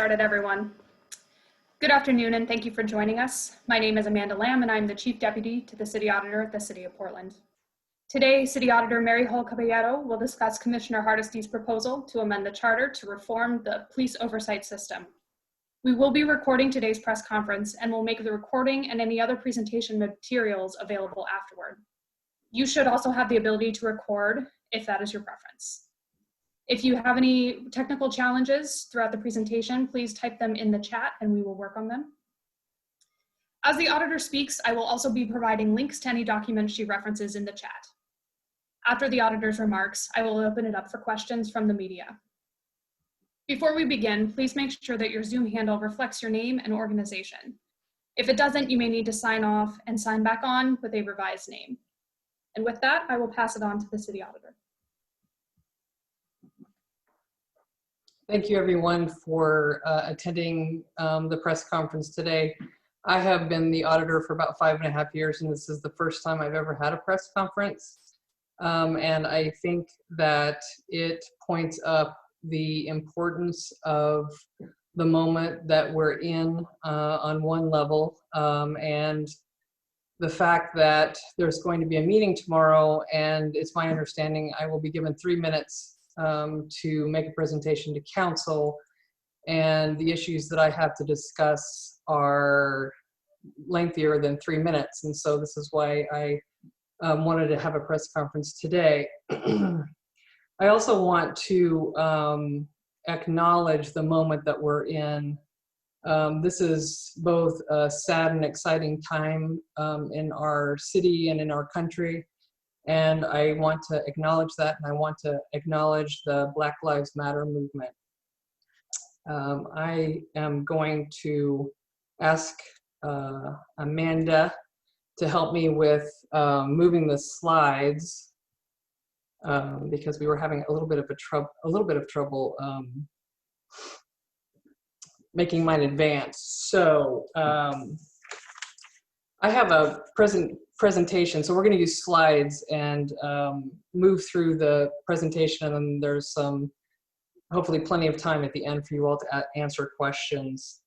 Started, everyone. Good afternoon, and thank you for joining us. My name is Amanda Lamb, and I'm the Chief Deputy to the City Auditor at the City of Portland. Today, City Auditor Mary Hull Caballero will discuss Commissioner Hardesty's proposal to amend the charter to reform the police oversight system. We will be recording today's press conference and will make the recording and any other presentation materials available afterward. You should also have the ability to record if that is your preference. If you have any technical challenges throughout the presentation, please type them in the chat and we will work on them. As the auditor speaks, I will also be providing links to any documents she references in the chat. After the auditor's remarks, I will open it up for questions from the media. Before we begin, please make sure that your Zoom handle reflects your name and organization. If it doesn't, you may need to sign off and sign back on with a revised name. And with that, I will pass it on to the City Auditor. Thank you, everyone, for attending the press conference today. I have been the auditor for about 5.5 years, and this is the first time I've ever had a press conference. And I think that it points up the importance of the moment that we're in on one level, and the fact that there's going to be a meeting tomorrow, and it's my understanding I will be given 3 minutes to make a presentation to council, and the issues that I have to discuss are lengthier than 3 minutes, and so this is why I wanted to have a press conference today. I also want to acknowledge the moment that we're in. This is both a sad and exciting time in our city and in our country. And I want to acknowledge that, and I want to acknowledge the Black Lives Matter movement. I am going to ask Amanda to help me with moving the slides because we were having a little bit of trouble making mine advance. So I have a presentation, so we're going to use slides and move through the presentation, and then there's some, hopefully plenty of time at the end for you all to answer questions.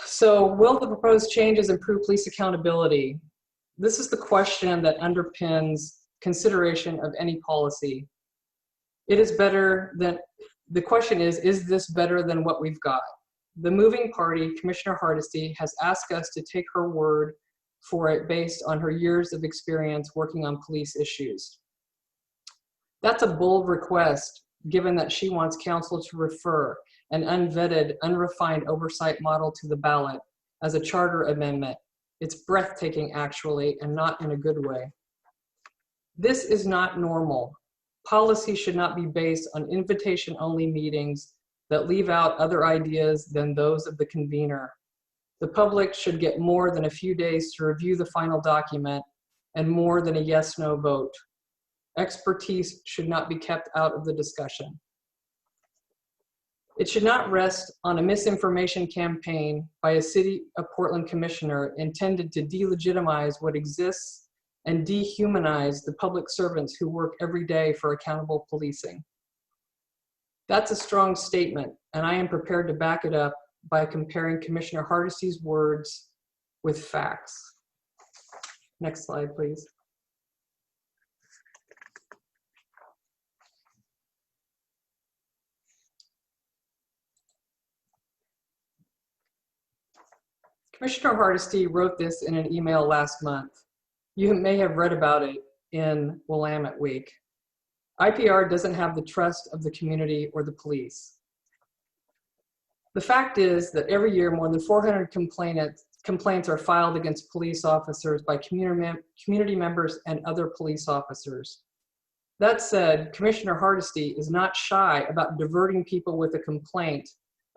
So, will the proposed changes improve police accountability? This is the question that underpins consideration of any policy. It is better than, the question is this better than what we've got? The moving party, Commissioner Hardesty, has asked us to take her word for it based on her years of experience working on police issues. That's a bold request, given that she wants council to refer an unvetted, unrefined oversight model to the ballot as a charter amendment. It's breathtaking, actually, and not in a good way. This is not normal. Policy should not be based on invitation-only meetings that leave out other ideas than those of the convener. The public should get more than a few days to review the final document and more than a yes/no vote. Expertise should not be kept out of the discussion. It should not rest on a misinformation campaign by a City of Portland commissioner intended to delegitimize what exists and dehumanize the public servants who work every day for accountable policing. That's a strong statement, and I am prepared to back it up by comparing Commissioner Hardesty's words with facts. Next slide, please. Commissioner Hardesty wrote this in an email last month. You may have read about it in Willamette Week. IPR doesn't have the trust of the community or the police. The fact is that every year more than 400 complaints are filed against police officers by community members and other police officers. That said, Commissioner Hardesty is not shy about diverting people with a complaint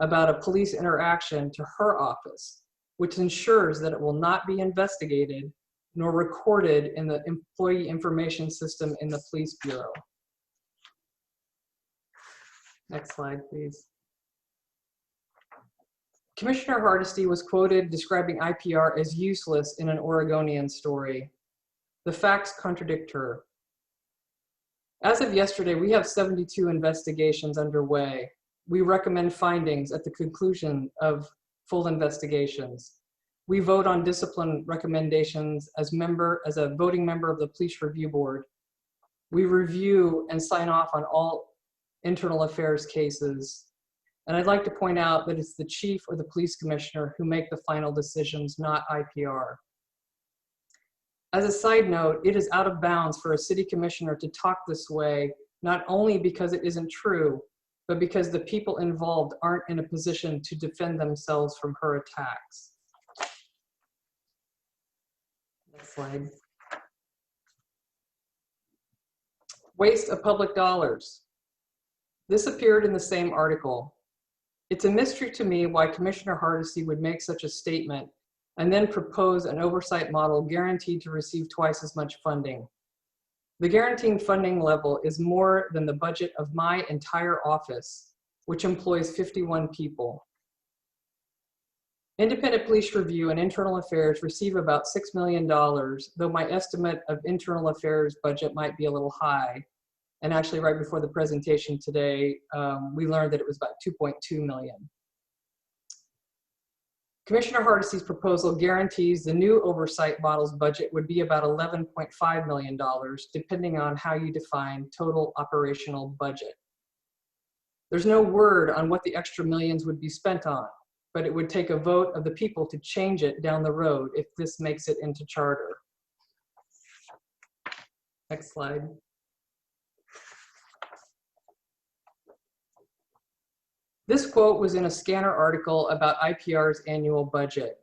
about a police interaction to her office, which ensures that it will not be investigated nor recorded in the employee information system in the police bureau. Next slide, please. Commissioner Hardesty was quoted describing IPR as useless in an Oregonian story. The facts contradict her. As of yesterday, we have 72 investigations underway. we recommend findings at the conclusion of full investigations. We vote on discipline recommendations as a voting member of the Police Review Board. We review and sign off on all internal affairs cases. And I'd like to point out that it's the chief or the police commissioner who make the final decisions, not IPR. As a side note, it is out of bounds for a city commissioner to talk this way, not only because it isn't true, but because the people involved aren't in a position to defend themselves from her attacks. Next slide. Waste of public dollars. This appeared in the same article. It's a mystery to me why Commissioner Hardesty would make such a statement and then propose an oversight model guaranteed to receive twice as much funding. The guaranteed funding level is more than the budget of my entire office, which employs 51 people. Independent Police Review and Internal Affairs receive about $6 million, though my estimate of Internal Affairs budget might be a little high. And actually, right before the presentation today, we learned that it was about 2.2 million. Commissioner Hardesty's proposal guarantees the new oversight model's budget would be about $11.5 million, depending on how you define total operational budget. There's no word on what the extra millions would be spent on, but it would take a vote of the people to change it down the road if this makes it into charter. Next slide. This quote was in a Scanner article about IPR's annual budget.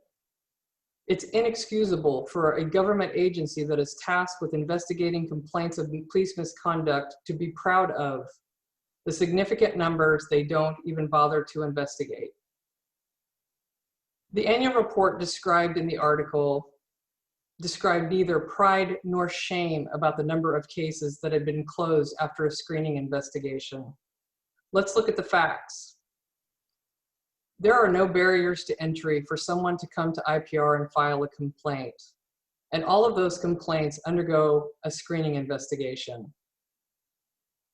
It's inexcusable for a government agency that is tasked with investigating complaints of police misconduct to be proud of the significant numbers they don't even bother to investigate. The annual report described in the article described neither pride nor shame about the number of cases that had been closed after a screening investigation. Let's look at the facts. There are no barriers to entry for someone to come to IPR and file a complaint. And all of those complaints undergo a screening investigation.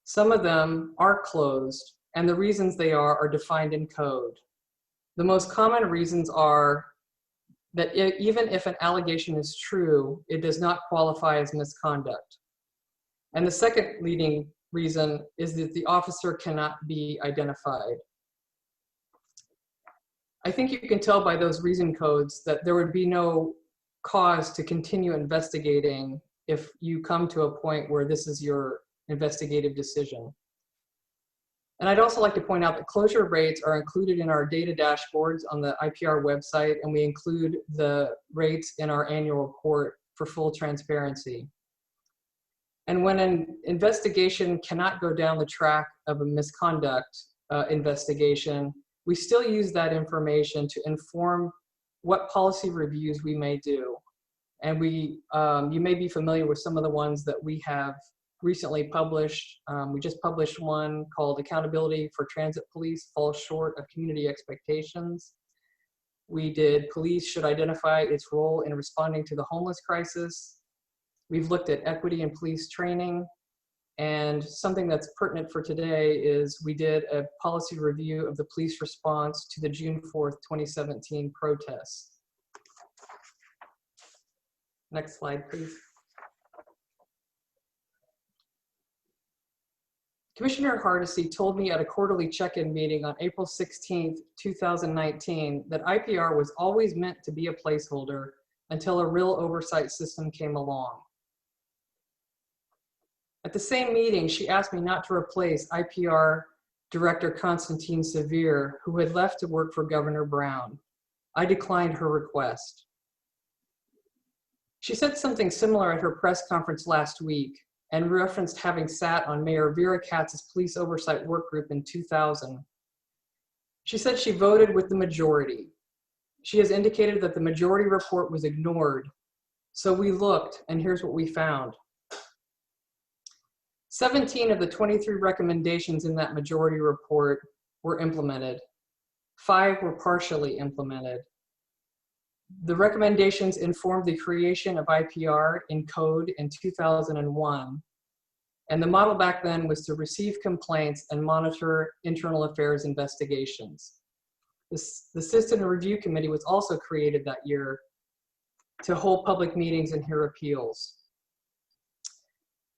Some of them are closed, and the reasons they are defined in code. The most common reasons are that even if an allegation is true, it does not qualify as misconduct. And the second leading reason is that the officer cannot be identified. I think you can tell by those reason codes that there would be no cause to continue investigating if you come to a point where this is your investigative decision. And I'd also like to point out that closure rates are included in our data dashboards on the IPR website, and we include the rates in our annual report for full transparency. And when an investigation cannot go down the track of a misconduct investigation, we still use that information to inform what policy reviews we may do. And you may be familiar with some of the ones that we have recently published. We just published one called Accountability for Transit Police Falls Short of Community Expectations. We did Police Should Identify Its Role in Responding to the Homeless Crisis. We've looked at equity in police training. And something that's pertinent for today is we did a policy review of the police response to the June 4th, 2017 protests. Next slide, please. Commissioner Hardesty told me at a quarterly check-in meeting on April 16th, 2019, that IPR was always meant to be a placeholder until a real oversight system came along. At the same meeting, she asked me not to replace IPR Director Constantine Severe, who had left to work for Governor Brown. I declined her request. She said something similar at her press conference last week and referenced having sat on Mayor Vera Katz's police oversight work group in 2000. She said she voted with the majority. She has indicated that the majority report was ignored. So we looked, and here's what we found. 17 of the 23 recommendations in that majority report were implemented. 5 were partially implemented. The recommendations informed the creation of IPR in code in 2001. And the model back then was to receive complaints and monitor internal affairs investigations. The System Review Committee was also created that year to hold public meetings and hear appeals.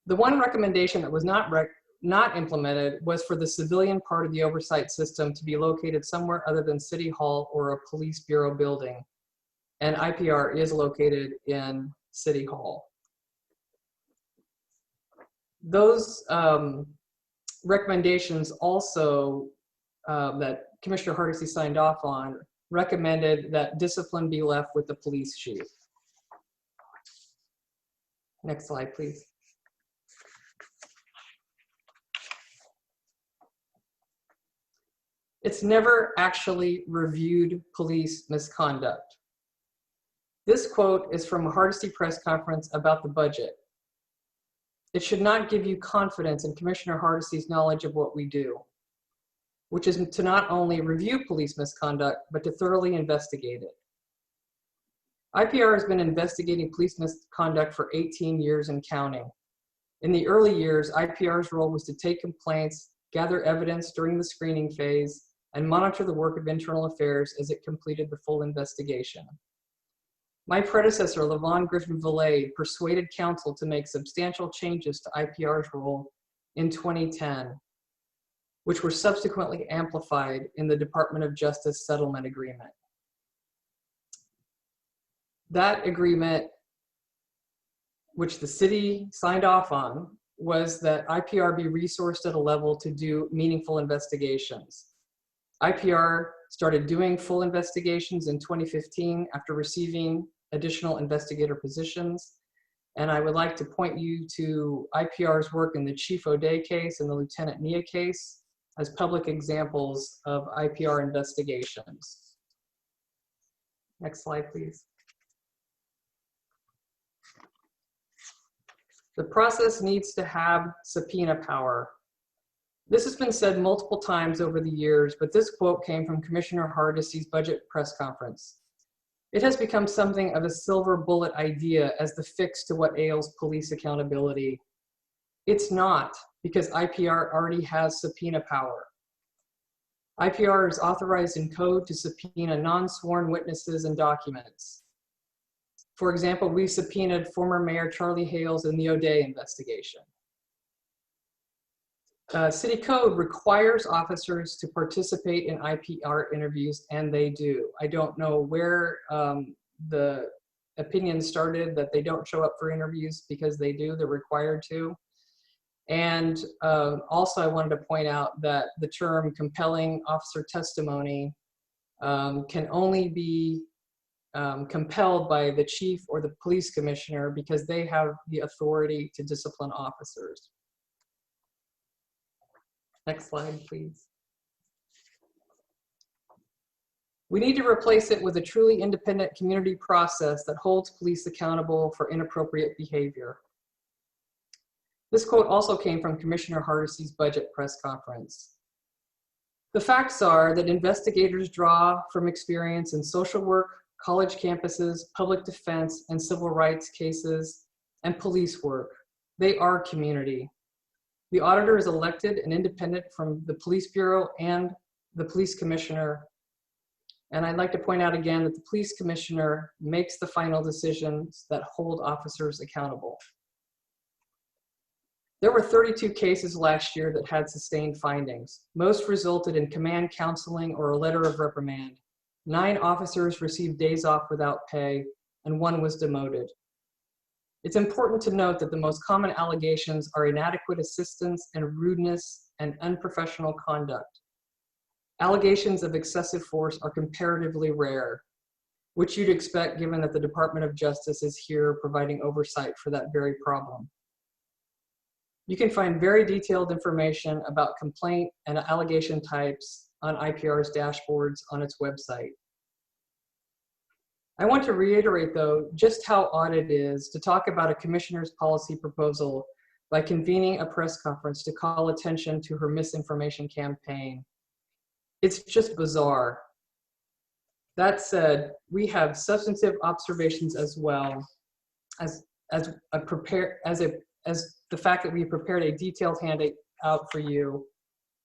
The one recommendation that was not implemented was for the civilian part of the oversight system to be located somewhere other than City Hall or a police bureau building. And IPR is located in City Hall. Those recommendations also that Commissioner Hardesty signed off on recommended that discipline be left with the police chief. Next slide, please. It's never actually reviewed police misconduct. This quote is from a Hardesty press conference about the budget. It should not give you confidence in Commissioner Hardesty's knowledge of what we do, which is to not only review police misconduct, but to thoroughly investigate it. IPR has been investigating police misconduct for 18 years and counting. In the early years, IPR's role was to take complaints, gather evidence during the screening phase, and monitor the work of internal affairs as it completed the full investigation. My predecessor, Lavon Griffin-Villade, persuaded council to make substantial changes to IPR's role in 2010, which were subsequently amplified in the Department of Justice settlement agreement. That agreement, which the city signed off on, was that IPR be resourced at a level to do meaningful investigations. IPR started doing full investigations in 2015 after receiving additional investigator positions. And I would like to point you to IPR's work in the Chief O'Day case and the Lieutenant Nia case as public examples of IPR investigations. Next slide, please. The process needs to have subpoena power. This has been said multiple times over the years, but this quote came from Commissioner Hardesty's budget press conference. It has become something of a silver bullet idea as the fix to what ails police accountability. It's not, because IPR already has subpoena power. IPR is authorized in code to subpoena non-sworn witnesses and documents. For example, we subpoenaed former Mayor Charlie Hales in the O'Day investigation. City code requires officers to participate in IPR interviews, and they do. I don't know where the opinion started that they don't show up for interviews, because they do, they're required to. And also I wanted to point out that the term compelling officer testimony can only be compelled by the chief or the police commissioner, because they have the authority to discipline officers. Next slide, please. We need to replace it with a truly independent community process that holds police accountable for inappropriate behavior. This quote also came from Commissioner Hardesty's budget press conference. The facts are that investigators draw from experience in social work, college campuses, public defense, and civil rights cases, and police work. They are community. The auditor is elected and independent from the police bureau and the police commissioner. And I'd like to point out again that the police commissioner makes the final decisions that hold officers accountable. There were 32 cases last year that had sustained findings. Most resulted in command counseling or a letter of reprimand. 9 officers received days off without pay, and 1 was demoted. It's important to note that the most common allegations are inadequate assistance and rudeness and unprofessional conduct. Allegations of excessive force are comparatively rare, which you'd expect given that the Department of Justice is here providing oversight for that very problem. You can find very detailed information about complaint and allegation types on IPR's dashboards on its website. I want to reiterate, though, just how odd it is to talk about a commissioner's policy proposal by convening a press conference to call attention to her misinformation campaign. It's just bizarre. That said, we have substantive observations as well as the fact that we prepared a detailed handout for you,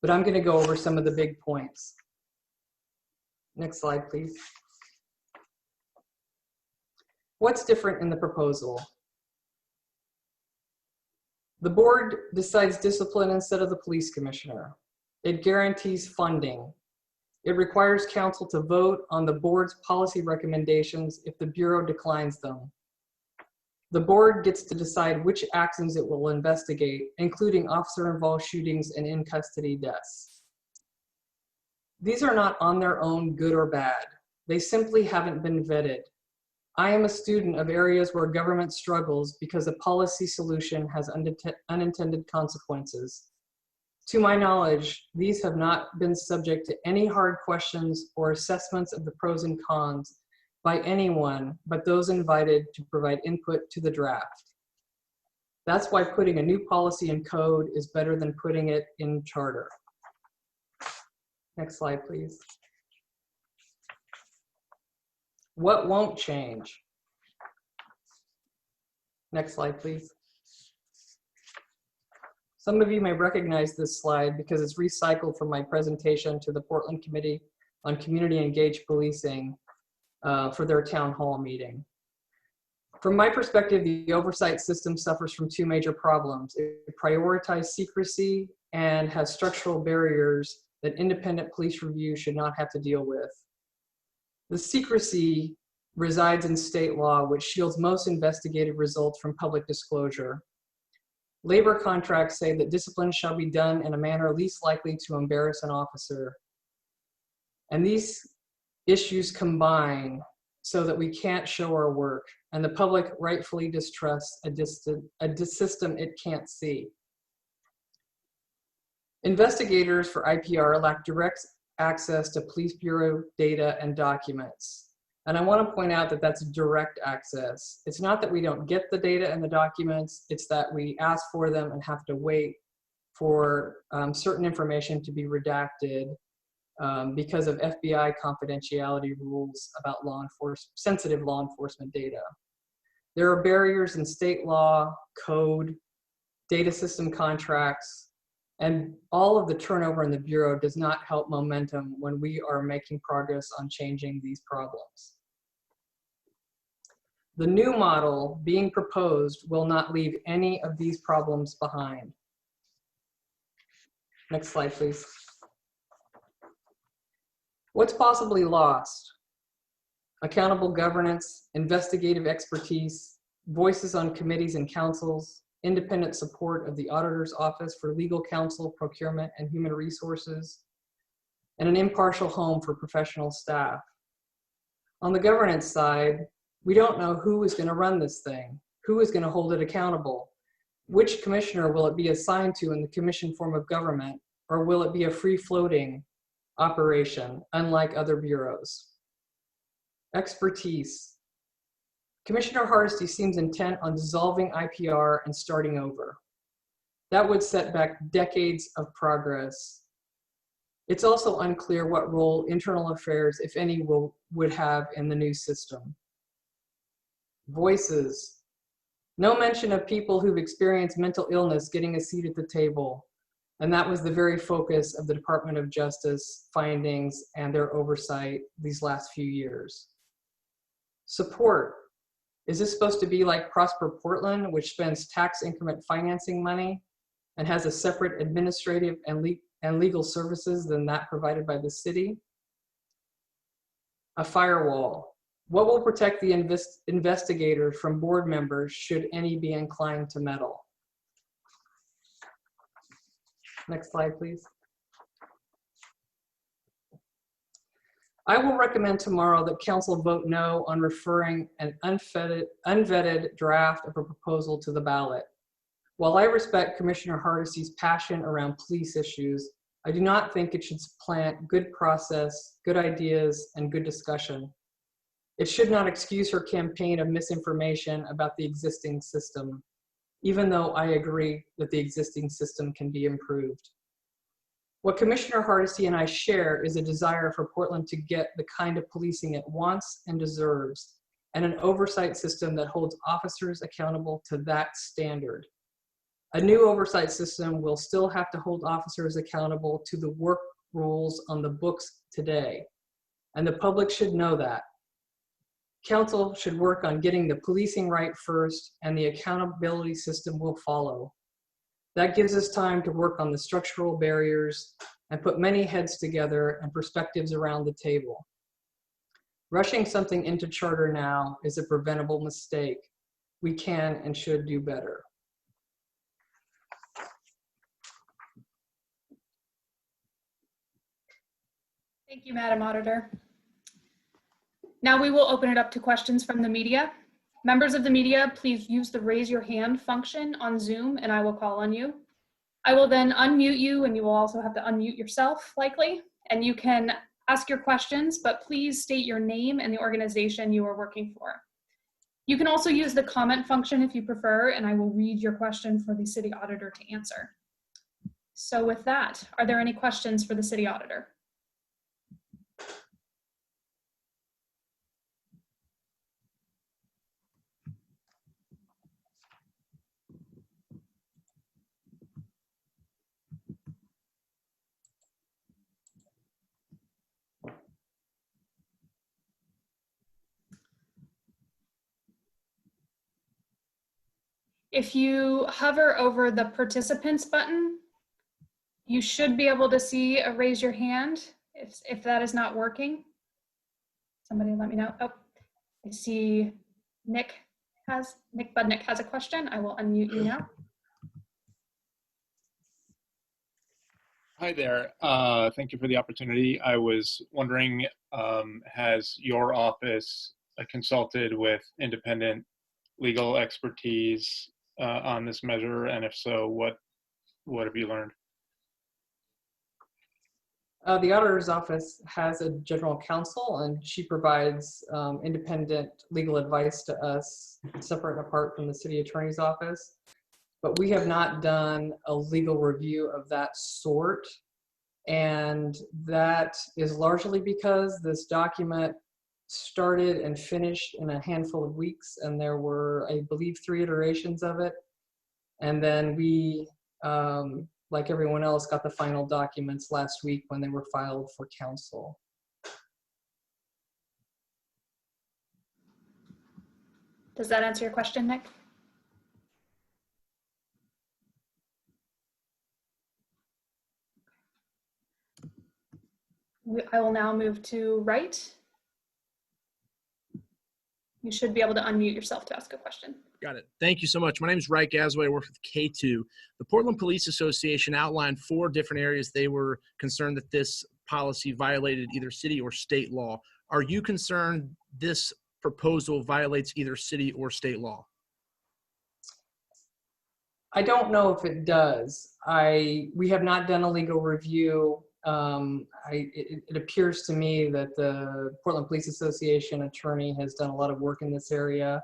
but I'm going to go over some of the big points. Next slide, please. What's different in the proposal? The board decides discipline instead of the police commissioner. It guarantees funding. It requires council to vote on the board's policy recommendations if the bureau declines them. The board gets to decide which actions it will investigate, including officer-involved shootings and in-custody deaths. These are not on their own good or bad. They simply haven't been vetted. I am a student of areas where government struggles because a policy solution has unintended consequences. To my knowledge, these have not been subject to any hard questions or assessments of the pros and cons by anyone but those invited to provide input to the draft. That's why putting a new policy in code is better than putting it in charter. Next slide, please. What won't change? Next slide, please. Some of you may recognize this slide because it's recycled from my presentation to the Portland Committee on Community Engaged Policing for their town hall meeting. From my perspective, the oversight system suffers from two major problems. It prioritizes secrecy and has structural barriers that independent police review should not have to deal with. The secrecy resides in state law, which shields most investigative results from public disclosure. Labor contracts say that discipline shall be done in a manner least likely to embarrass an officer. And these issues combine so that we can't show our work, and the public rightfully distrusts a system it can't see. Investigators for IPR lack direct access to police bureau data and documents. And I want to point out that that's direct access. It's not that we don't get the data and the documents, it's that we ask for them and have to wait for certain information to be redacted because of FBI confidentiality rules about sensitive law enforcement data. There are barriers in state law, code, data system contracts, and all of the turnover in the Bureau does not help momentum when we are making progress on changing these problems. The new model being proposed will not leave any of these problems behind. Next slide, please. What's possibly lost? Accountable governance, investigative expertise, voices on committees and councils, independent support of the Auditor's Office for legal counsel, procurement, and human resources, and an impartial home for professional staff. On the governance side, we don't know who is going to run this thing, who is going to hold it accountable, which commissioner will it be assigned to in the commission form of government, or will it be a free-floating operation, unlike other bureaus? Expertise. Commissioner Hardesty seems intent on dissolving IPR and starting over. That would set back decades of progress. It's also unclear what role internal affairs, if any, would have in the new system. Voices. No mention of people who've experienced mental illness getting a seat at the table. And that was the very focus of the Department of Justice findings and their oversight these last few years. Support. Is this supposed to be like Prosper Portland, which spends tax increment financing money and has a separate administrative and legal services than that provided by the city? A firewall. What will protect the investigators from board members should any be inclined to meddle? Next slide, please. I will recommend tomorrow that council vote no on referring an unvetted draft of a proposal to the ballot. While I respect Commissioner Hardesty's passion around police issues, I do not think it should supplant good process, good ideas, and good discussion. It should not excuse her campaign of misinformation about the existing system, even though I agree that the existing system can be improved. What Commissioner Hardesty and I share is a desire for Portland to get the kind of policing it wants and deserves, and an oversight system that holds officers accountable to that standard. A new oversight system will still have to hold officers accountable to the work rules on the books today, and the public should know that. Council should work on getting the policing right first, and the accountability system will follow. That gives us time to work on the structural barriers and put many heads together and perspectives around the table. Rushing something into charter now is a preventable mistake. We can and should do better. Thank you, Madam Auditor. Now we will open it up to questions from the media. Members of the media, please use the raise your hand function on Zoom and I will call on you. I will then unmute you and you will also have to unmute yourself likely, and you can ask your questions, but please state your name and the organization you are working for. You can also use the comment function if you prefer, and I will read your question for the City Auditor to answer. So with that, are there any questions for the City Auditor? If you hover over the participants button, you should be able to see a raise your hand. If that is not working, somebody let me know. Oh, I see Nick Budnik has a question. I will unmute you now. Hi there. Thank you for the opportunity. I was wondering, has your office consulted with independent legal expertise on this measure? And if so, what have you learned? The auditor's office has a general counsel, and she provides independent legal advice to us, separate and apart from the city attorney's office. But we have not done a legal review of that sort. And that is largely because this document started and finished in a handful of weeks, and there were, I believe, 3 iterations of it. And then we, like everyone else, got the final documents last week when they were filed for council. Does that answer your question, Nick? I will now move to Wright. You should be able to unmute yourself to ask a question. Got it. Thank you so much. My name is Wright Gazeway. I work with K2. The Portland Police Association outlined 4 different areas they were concerned that this policy violated either city or state law. Are you concerned this proposal violates either city or state law? I don't know if it does. We have not done a legal review. It appears to me that the Portland Police Association attorney has done a lot of work in this area.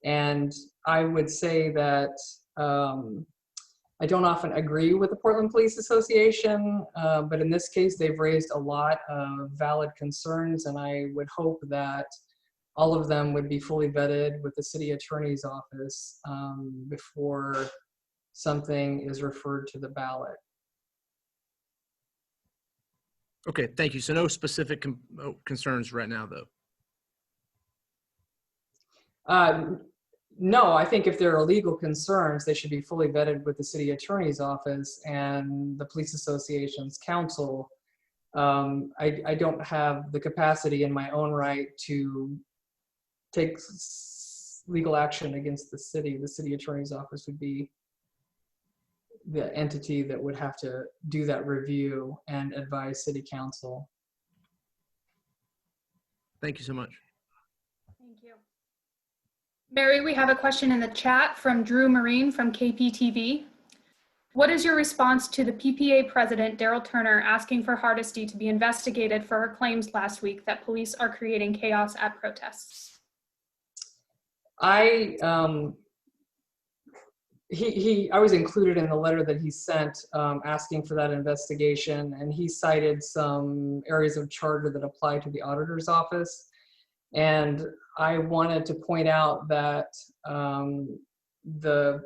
And I would say that I don't often agree with the Portland Police Association, but in this case, they've raised a lot of valid concerns, and I would hope that all of them would be fully vetted with the city attorney's office before something is referred to the ballot. Okay, thank you. So no specific concerns right now, though? No, I think if there are legal concerns, they should be fully vetted with the city attorney's office and the police association's counsel. I don't have the capacity in my own right to take legal action against the city. The city attorney's office would be the entity that would have to do that review and advise city council. Thank you so much. Thank you. Mary, we have a question in the chat from Drew Marine from KPTV. What is your response to the PPA president, Daryl Turner, asking for Hardesty to be investigated for her claims last week that police are creating chaos at protests? I was included in the letter that he sent asking for that investigation, and he cited some areas of charter that apply to the auditor's office. And I wanted to point out that the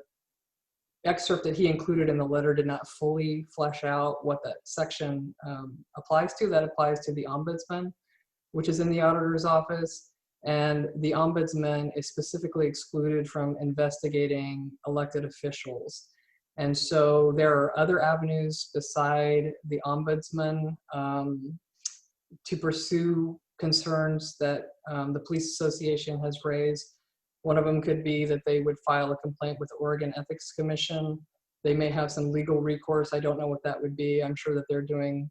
excerpt that he included in the letter did not fully flesh out what that section applies to. That applies to the ombudsman, which is in the auditor's office. And the ombudsman is specifically excluded from investigating elected officials. And so there are other avenues beside the ombudsman to pursue concerns that the police association has raised. One of them could be that they would file a complaint with the Oregon Ethics Commission. They may have some legal recourse. I don't know what that would be. I'm sure that they're doing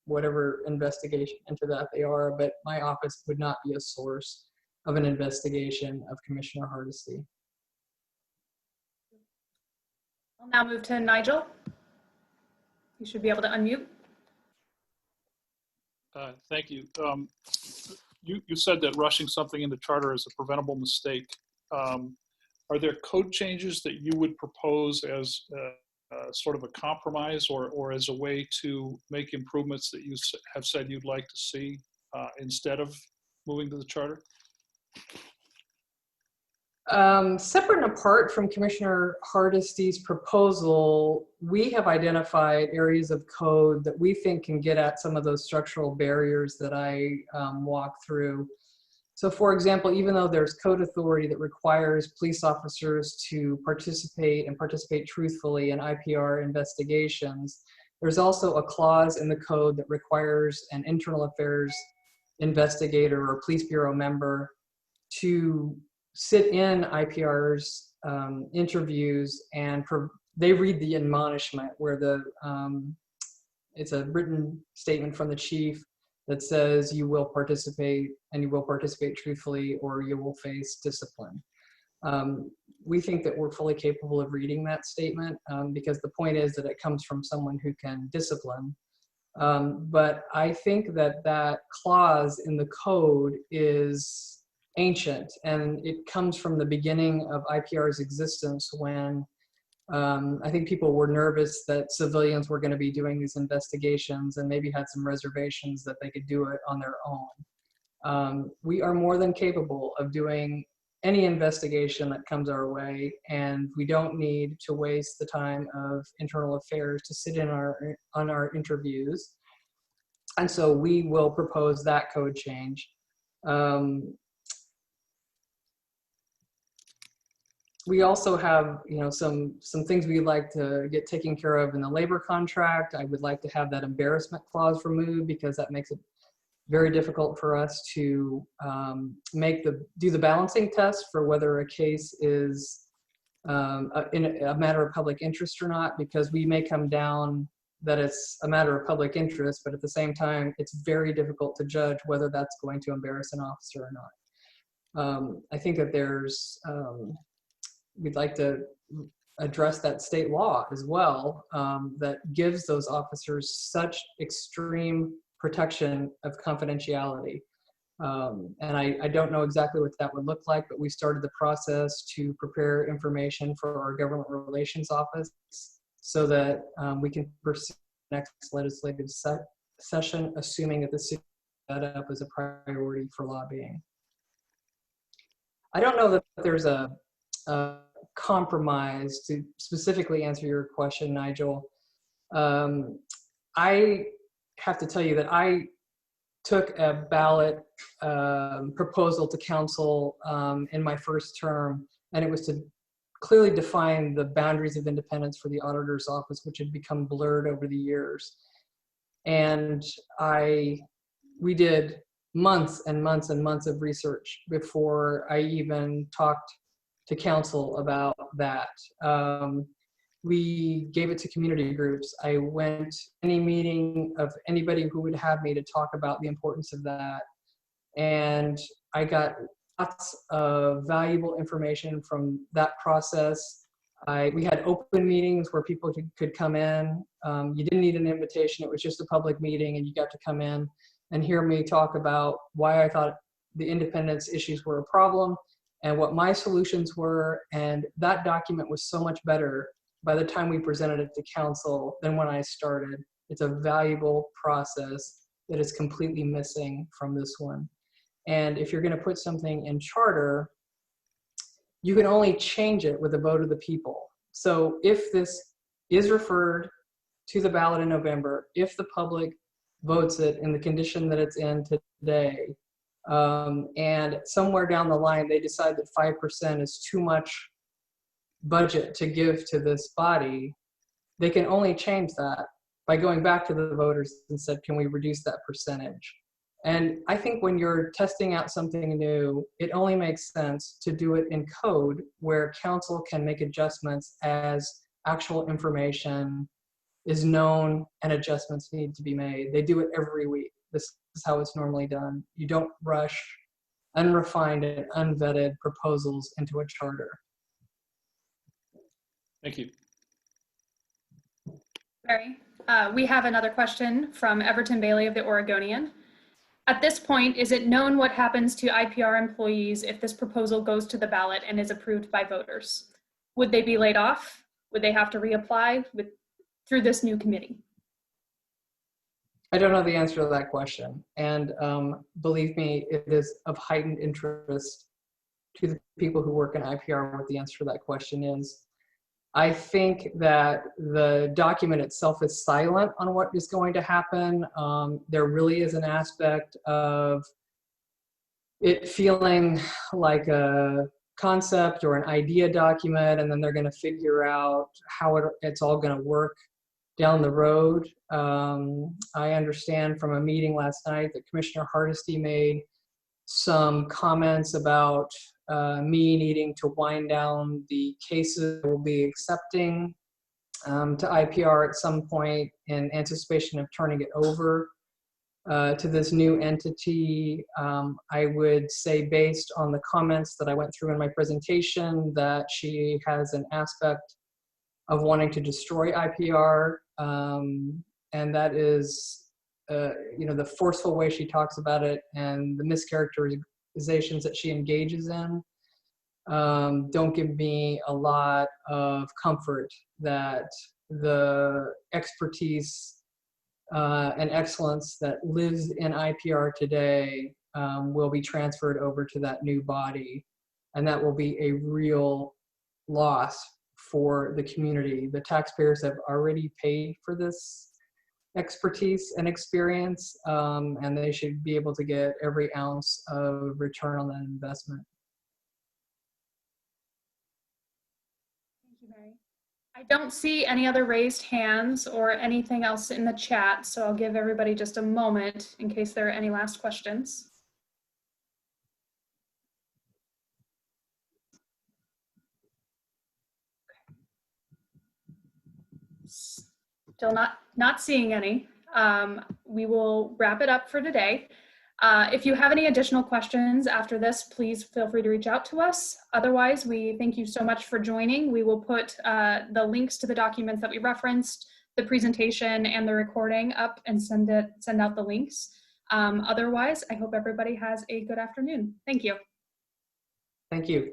whatever investigation into that they are, but my office would not be a source of an investigation of Commissioner Hardesty. I'll now move to Nigel. You should be able to unmute. Thank you. You said that rushing something into charter is a preventable mistake. Are there code changes that you would propose as sort of a compromise or as a way to make improvements that you have said you'd like to see instead of moving to the charter? Separate and apart from Commissioner Hardesty's proposal, we have identified areas of code that we think can get at some of those structural barriers that I walked through. So for example, even though there's code authority that requires police officers to participate truthfully in IPR investigations, there's also a clause in the code that requires an internal affairs investigator or police bureau member to sit in IPR's interviews, and they read the admonishment where it's a written statement from the chief that says you will participate and you will participate truthfully or you will face discipline. We think that we're fully capable of reading that statement because the point is that it comes from someone who can discipline. But I think that that clause in the code is ancient, and it comes from the beginning of IPR's existence when I think people were nervous that civilians were going to be doing these investigations and maybe had some reservations that they could do it on their own. We are more than capable of doing any investigation that comes our way, and we don't need to waste the time of internal affairs to sit in on our interviews. And so we will propose that code change. We also have, some things we'd like to get taken care of in the labor contract. I would like to have that embarrassment clause removed because that makes it very difficult for us to do the balancing test for whether a case is in a matter of public interest or not, because we may come down that it's a matter of public interest, but at the same time, it's very difficult to judge whether that's going to embarrass an officer or not. I think that we'd like to address that state law as well that gives those officers such extreme protection of confidentiality. And I don't know exactly what that would look like, but we started the process to prepare information for our government relations office so that we can pursue the next legislative session, assuming that the city set up as a priority for lobbying. I don't know that there's a compromise to specifically answer your question, Nigel. I have to tell you that I took a ballot proposal to council in my first term, and it was to clearly define the boundaries of independence for the auditor's office, which had become blurred over the years. And we did months and months and months of research before I even talked to council about that. We gave it to community groups. I went to any meeting of anybody who would have me to talk about the importance of that. And I got lots of valuable information from that process. We had open meetings where people could come in. You didn't need an invitation. It was just a public meeting, and you got to come in and hear me talk about why I thought the independence issues were a problem and what my solutions were. And that document was so much better by the time we presented it to council than when I started. It's a valuable process that is completely missing from this one. And if you're going to put something in charter, you can only change it with a vote of the people. So if this is referred to the ballot in November, if the public votes it in the condition that it's in today, and somewhere down the line they decide that 5% is too much budget to give to this body, they can only change that by going back to the voters and said, can we reduce that percentage? And I think when you're testing out something new, it only makes sense to do it in code where council can make adjustments as actual information is known and adjustments need to be made. They do it every week. This is how it's normally done. You don't rush unrefined and unvetted proposals into a charter. Thank you. Barry, we have another question from Everton Bailey of the Oregonian. At this point, is it known what happens to IPR employees if this proposal goes to the ballot and is approved by voters? Would they be laid off? Would they have to reapply through this new committee? I don't know the answer to that question. And believe me, it is of heightened interest to the people who work in IPR what the answer to that question is. I think that the document itself is silent on what is going to happen. There really is an aspect of it feeling like a concept or an idea document, and then they're going to figure out how it's all going to work down the road. I understand from a meeting last night that Commissioner Hardesty made some comments about me needing to wind down the cases we'll be accepting to IPR at some point in anticipation of turning it over to this new entity. I would say, based on the comments that I went through in my presentation, that she has an aspect of wanting to destroy IPR, and that is the forceful way she talks about it and the mischaracterizations that she engages in don't give me a lot of comfort that the expertise and excellence that lives in IPR today will be transferred over to that new body, and that will be a real loss for the community. The taxpayers have already paid for this expertise and experience, and they should be able to get every ounce of return on that investment. Thank you, Mary. I don't see any other raised hands or anything else in the chat, so I'll give everybody just a moment in case there are any last questions. Still not seeing any. We will wrap it up for today. If you have any additional questions after this, please feel free to reach out to us. Otherwise, we thank you so much for joining. We will put the links to the documents that we referenced, the presentation and the recording up, and send out the links. Otherwise, I hope everybody has a good afternoon. Thank you. Thank you.